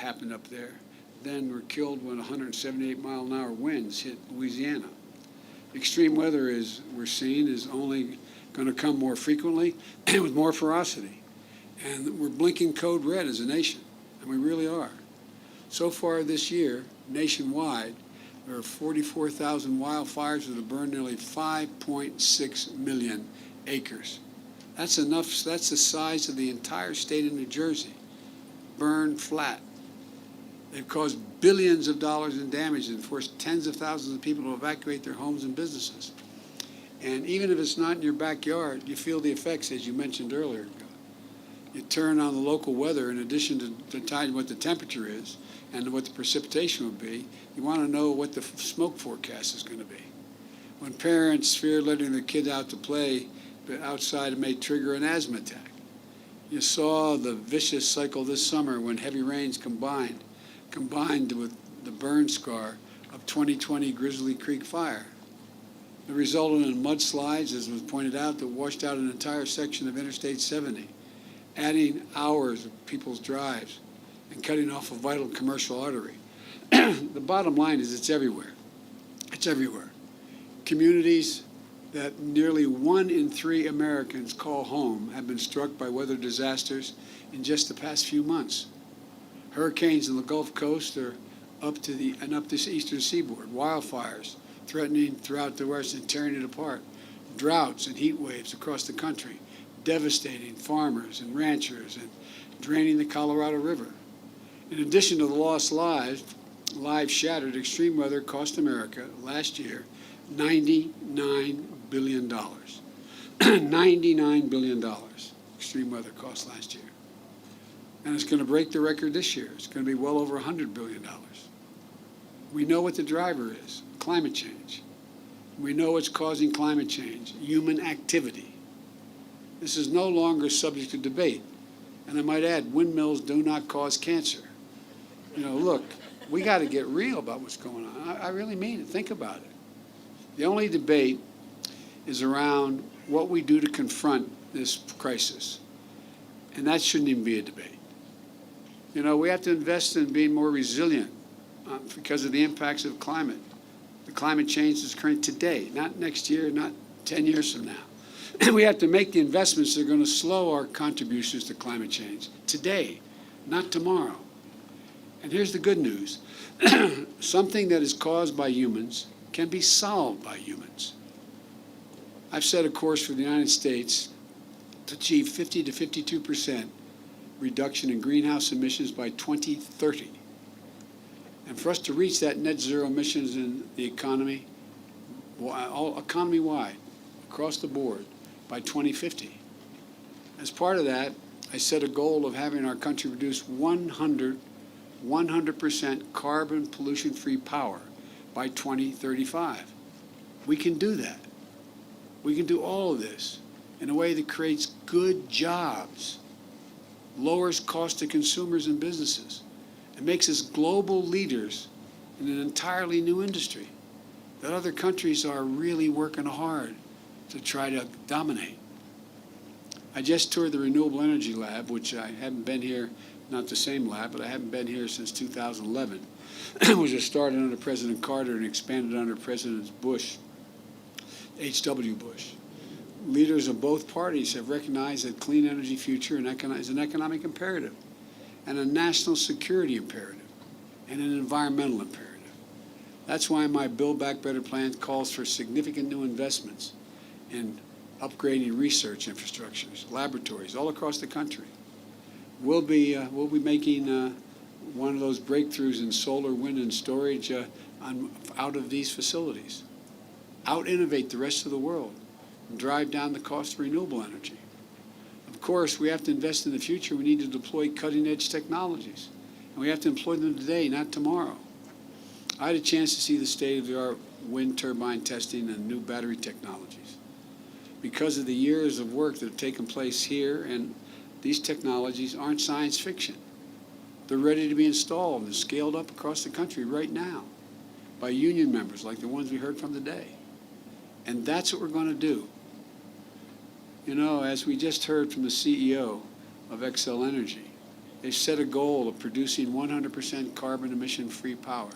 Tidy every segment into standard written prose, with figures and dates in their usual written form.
happened up there, then were killed when 178-mile-an-hour winds hit Louisiana. Extreme weather, as we're seeing, is only going to come more frequently and with more ferocity. And we're blinking code red as a nation, and we really are. So far this year, nationwide, there are 44,000 wildfires that have burned nearly 5.6 million acres. That's enough. That's the size of the entire state of New Jersey, burned flat. They've caused billions of dollars in damage and forced tens of thousands of people to evacuate their homes and businesses. And even if it's not in your backyard, you feel the effects, as you mentioned earlier. You turn on the local weather, in addition to telling what the temperature is and what the precipitation will be, you want to know what the smoke forecast is going to be. When parents fear letting their kids out to play outside, it may trigger an asthma attack. You saw the vicious cycle this summer when heavy rains combined with the burn scar of 2020 Grizzly Creek fire. It resulted in mudslides, as was pointed out, that washed out an entire section of Interstate 70, adding hours of people's drives and cutting off a vital commercial artery. The bottom line is it's everywhere. It's everywhere. Communities that nearly 1 in 3 Americans call home have been struck by weather disasters in just the past few months. Hurricanes in the Gulf Coast are up this eastern seaboard. Wildfires threatening throughout the West and tearing it apart. Droughts and heat waves across the country, devastating farmers and ranchers and draining the Colorado River. In addition to the lost lives shattered, extreme weather cost America last year $99 billion. $99 billion extreme weather cost last year. And it's going to break the record this year. It's going to be well over $100 billion. We know what the driver is, climate change. We know what's causing climate change, human activity. This is no longer subject to debate. And I might add, windmills do not cause cancer. Look, we got to get real about what's going on. I really mean it. Think about it. The only debate is around what we do to confront this crisis. And that shouldn't even be a debate. We have to invest in being more resilient because of the impacts of climate. The climate change is occurring today, not next year, not 10 years from now. And we have to make the investments that are going to slow our contributions to climate change today, not tomorrow. And here's the good news. Something that is caused by humans can be solved by humans. I've set a course for the United States to achieve 50 to 52% reduction in greenhouse emissions by 2030. And for us to reach that net zero emissions in the economy, economy-wide, across the board, by 2050. As part of that, I set a goal of having our country produce 100% carbon pollution-free power by 2035. We can do that. We can do all of this in a way that creates good jobs, lowers cost to consumers and businesses, and makes us global leaders in an entirely new industry that other countries are really working hard to try to dominate. I just toured the Renewable Energy Lab, which I haven't been here, not the same lab, but I haven't been here since 2011. It was started under President Carter and expanded under President Bush, H.W. Bush. Leaders of both parties have recognized that clean energy future is an economic imperative, and a national security imperative, and an environmental imperative. That's why my Build Back Better plan calls for significant new investments in upgrading research infrastructures, laboratories all across the country. We'll be making one of those breakthroughs in solar, wind, and storage out of these facilities. Out-innovate the rest of the world and drive down the cost of renewable energy. Of course, we have to invest in the future. We need to deploy cutting-edge technologies. And we have to employ them today, not tomorrow. I had a chance to see the state-of-the-art wind turbine testing and new battery technologies. Because of the years of work that have taken place here, and these technologies aren't science fiction. They're ready to be installed and scaled up across the country right now by union members like the ones we heard from today. And that's what we're going to do. As we just heard from the CEO of Xcel Energy, They set a goal of producing 100% carbon emission-free power.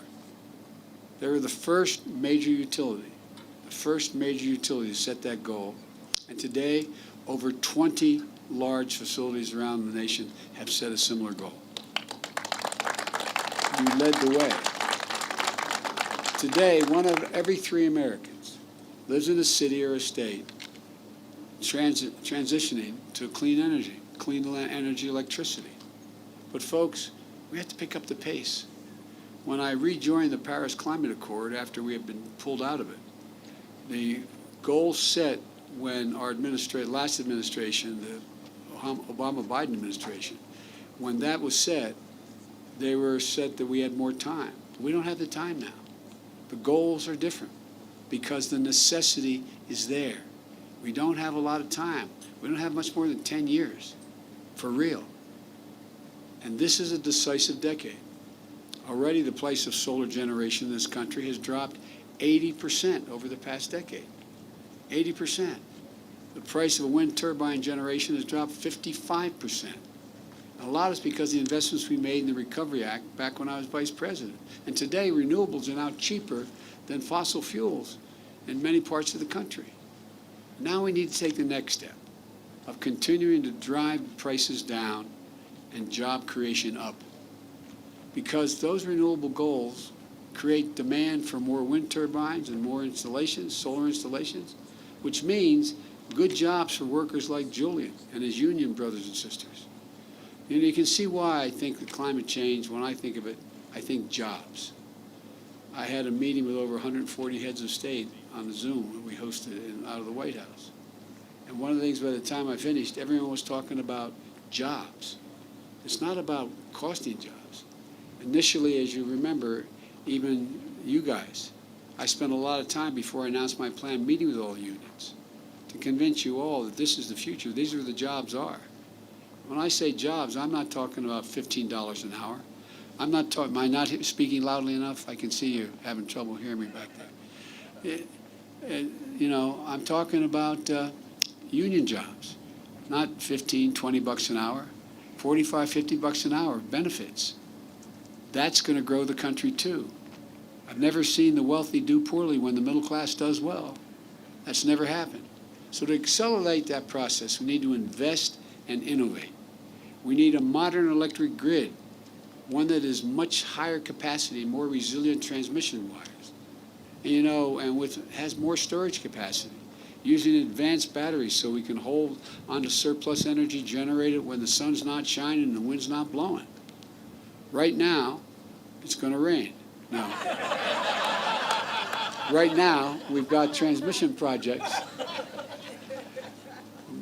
They were the first major utility to set that goal. And today, over 20 large facilities around the nation have set a similar goal. You led the way. Today, 1 of every 3 Americans lives in a city or a state transitioning to clean energy, electricity. But folks, we have to pick up the pace. When I rejoined the Paris Climate Accord after we had been pulled out of it, the goal set when our last administration, the Obama-Biden administration, when that was set, they were set that we had more time. We don't have the time now. The goals are different because the necessity is there. We don't have a lot of time. We don't have much more than 10 years, for real. And this is a decisive decade. Already the price of solar generation in this country has dropped 80% over the past decade. 80%. The price of a wind turbine generation has dropped 55%. And a lot is because of the investments we made in the Recovery Act back when I was vice president. And today, renewables are now cheaper than fossil fuels in many parts of the country. Now we need to take the next step of continuing to drive prices down and job creation up. Because those renewable goals create demand for more wind turbines and more installations, solar installations, which means good jobs for workers like Julian and his union brothers and sisters. And you can see why I think that climate change, when I think of it, I think jobs. I had a meeting with over 140 heads of state on the Zoom that we hosted out of the White House. And one of the things by the time I finished, everyone was talking about jobs. It's not about costing jobs. Initially, as you remember, even you guys, I spent a lot of time before I announced my plan meeting with all the unions to convince you all that this is the future. These are where the jobs are. When I say jobs, I'm not talking about $15 an hour. I'm not talking, am I not speaking loudly enough? I can see you having trouble hearing me back there. You know, I'm talking about union jobs, not 15, 20 bucks an hour, 45, 50 bucks an hour, benefits. That's going to grow the country too. I've never seen the wealthy do poorly when the middle class does well. That's never happened. So to accelerate that process, we need to invest and innovate. We need a modern electric grid, one that is much higher capacity, more resilient transmission wires, and, you know, and has more storage capacity, using advanced batteries so we can hold onto surplus energy generated when the sun's not shining and the wind's not blowing. Right now, it's going to rain. No. Right now, we've got transmission projects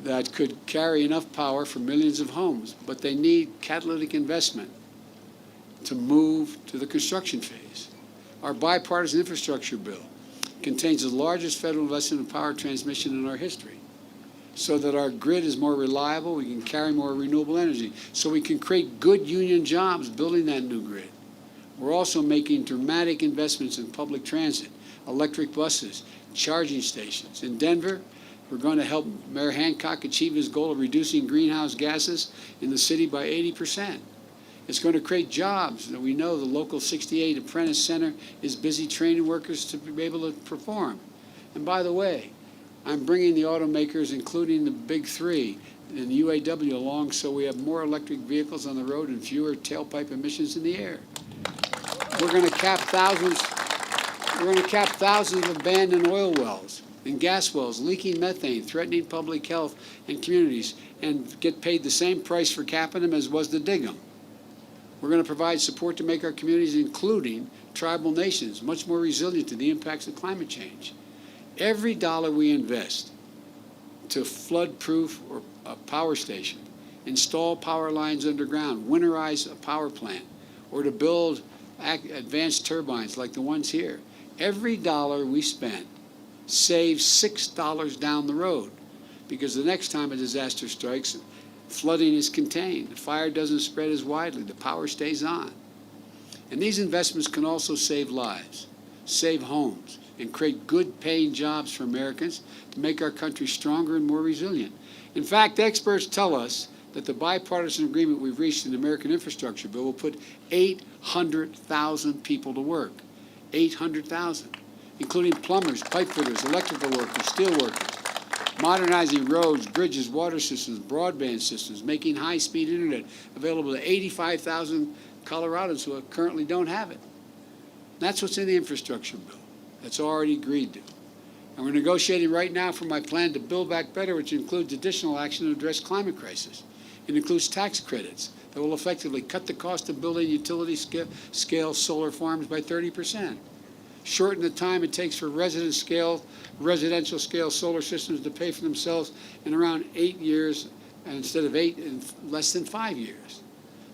that could carry enough power for millions of homes, but they need catalytic investment to move to the construction phase. Our bipartisan infrastructure bill contains the largest federal investment in power transmission in our history, so that our grid is more reliable, we can carry more renewable energy, so we can create good union jobs building that new grid. We're also making dramatic investments in public transit, electric buses, charging stations. In Denver, we're going to help Mayor Hancock achieve his goal of reducing greenhouse gases in the city by 80%. It's going to create jobs that we know the local 68 Apprentice Center is busy training workers to be able to perform. And by the way, I'm bringing the automakers, including the big three, and the UAW along so we have more electric vehicles on the road and fewer tailpipe emissions in the air. We're going to cap thousands of abandoned oil wells and gas wells leaking methane, threatening public health and communities, and get paid the same price for capping them as was to dig them. We're going to provide support to make our communities, including tribal nations, much more resilient to the impacts of climate change. Every dollar we invest to flood-proof or a power station, install power lines underground, winterize a power plant, or to build advanced turbines like the ones here, every dollar we spend saves $6 down the road, because the next time a disaster strikes, flooding is contained, the fire doesn't spread as widely, the power stays on. And these investments can also save lives, save homes, and create good paying jobs for Americans to make our country stronger and more resilient. In fact, experts tell us that the bipartisan agreement we've reached in the American infrastructure bill will put 800,000 people to work. 800,000, including plumbers, pipe fitters, electrical workers, steel workers, modernizing roads, bridges, water systems, broadband systems, making high-speed internet available to 85,000 Coloradans who currently don't have it. That's what's in the infrastructure bill. That's already agreed to. And we're negotiating right now for my plan to Build Back Better, which includes additional action to address climate crisis. It includes tax credits that will effectively cut the cost of building utility-scale solar farms by 30%, shorten the time it takes for residential-scale solar systems to pay for themselves in around 8 years, instead of 8, in less than 5 years.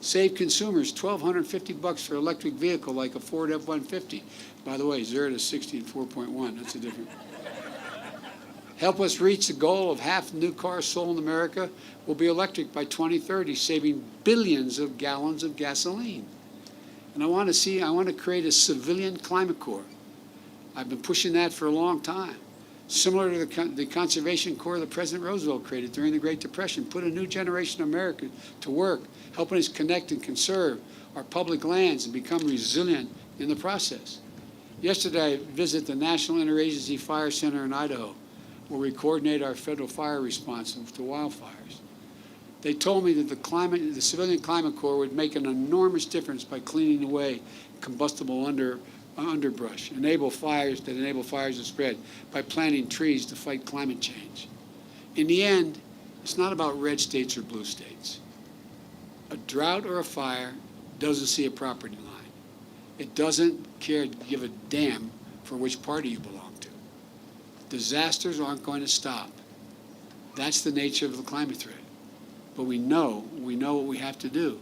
Save consumers $1,250 for an electric vehicle like a Ford F-150. By the way, 0 to 60 in 4.1. That's a different. Help us reach the goal of half new cars sold in America will be electric by 2030, saving billions of gallons of gasoline. And I want to create a civilian climate corps. I've been pushing that for a long time. Similar to the Conservation Corps that President Roosevelt created during the Great Depression, put a new generation of Americans to work, helping us connect and conserve our public lands and become resilient in the process. Yesterday, I visited the National Interagency Fire Center in Idaho, where we coordinate our federal fire response to wildfires. They told me that the Civilian Climate Corps would make an enormous difference by cleaning away combustible underbrush, enable fires to spread, by planting trees to fight climate change. In the end, it's not about red states or blue states. A drought or a fire doesn't see a property line. It doesn't give a damn for which party you belong to. Disasters aren't going to stop. That's the nature of the climate threat. But we know what we have to do.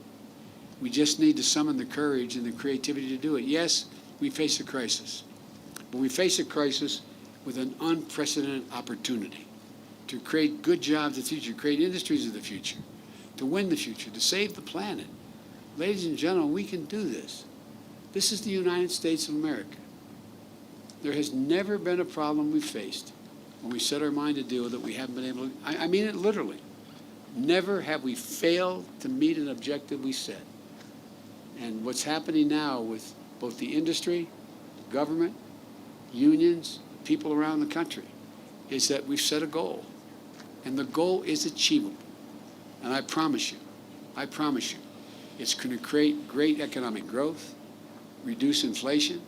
We just need to summon the courage and the creativity to do it. Yes, we face a crisis, but we face a crisis with an unprecedented opportunity to create good jobs of the future, create industries of the future, to win the future, to save the planet. Ladies and gentlemen, we can do this. This is the United States of America. There has never been a problem we faced when we set our mind to deal with it we haven't been able to. I mean it literally. Never have we failed to meet an objective we set. And what's happening now with both the industry, government, unions, people around the country, is that we've set a goal. And the goal is achievable. And I promise you, it's going to create great economic growth, reduce inflation,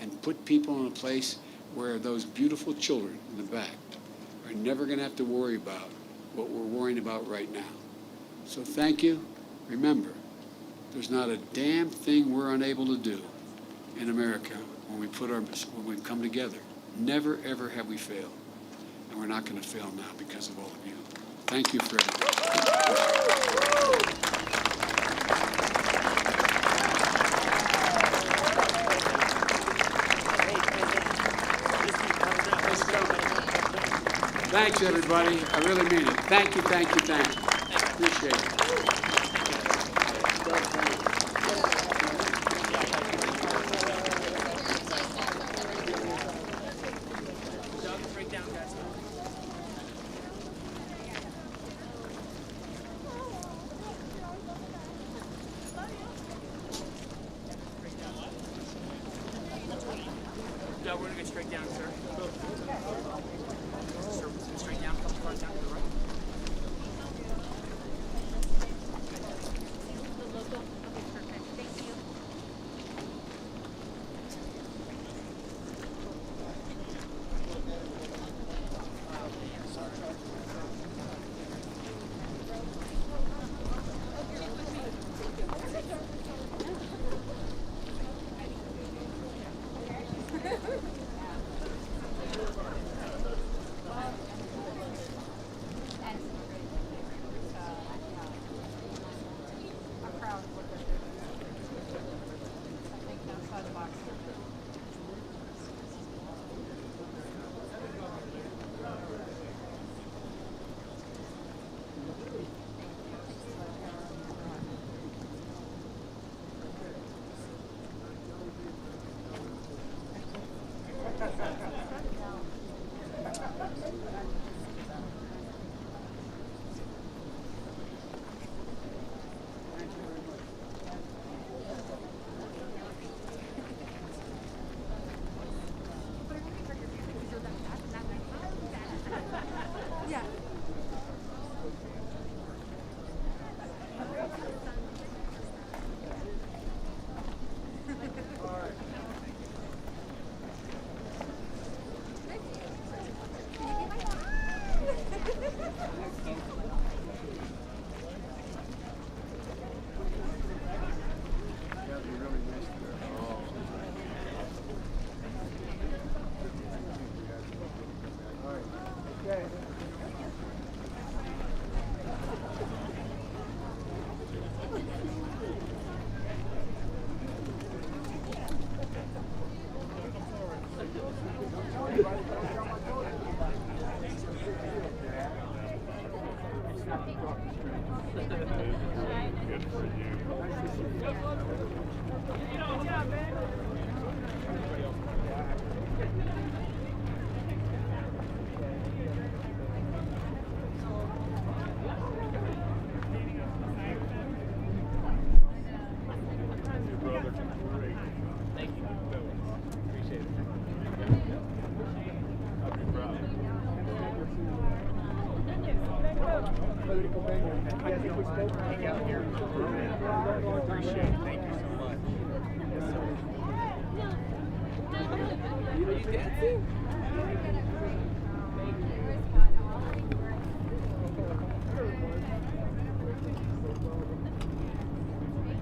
and put people in a place where those beautiful children in the back are never going to have to worry about what we're worrying about right now. So thank you. Remember, there's not a damn thing we're unable to do in America when we come together. Never, ever have we failed. And we're not going to fail now because of all of you. Thank you for everything. Thanks, everybody. I really mean it. Thank you, thank you, thank you. Appreciate it. No, we're going to go straight down, sir. Sir, straight down, a couple cars down to the right. Thank you. Appreciate it. I'll be proud. I think we spoke hang out here. Appreciate it. Thank you so much. Are you dancing?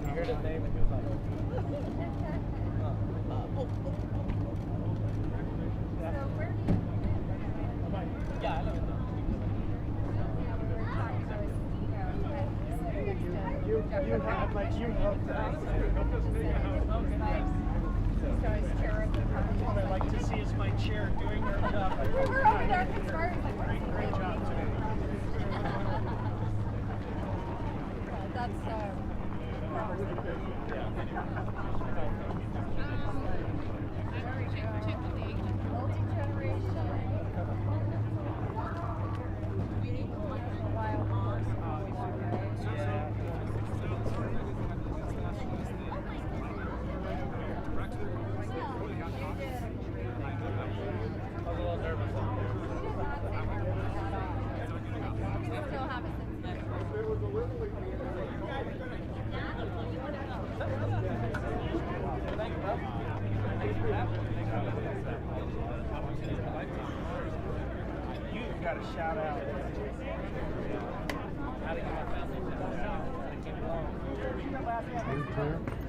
You heard his name and he was like, yeah, I know. You have like you helped us. What I like to see is my chair doing her job. Great job today. I was a little nervous. You've got a shout out. How to get my family to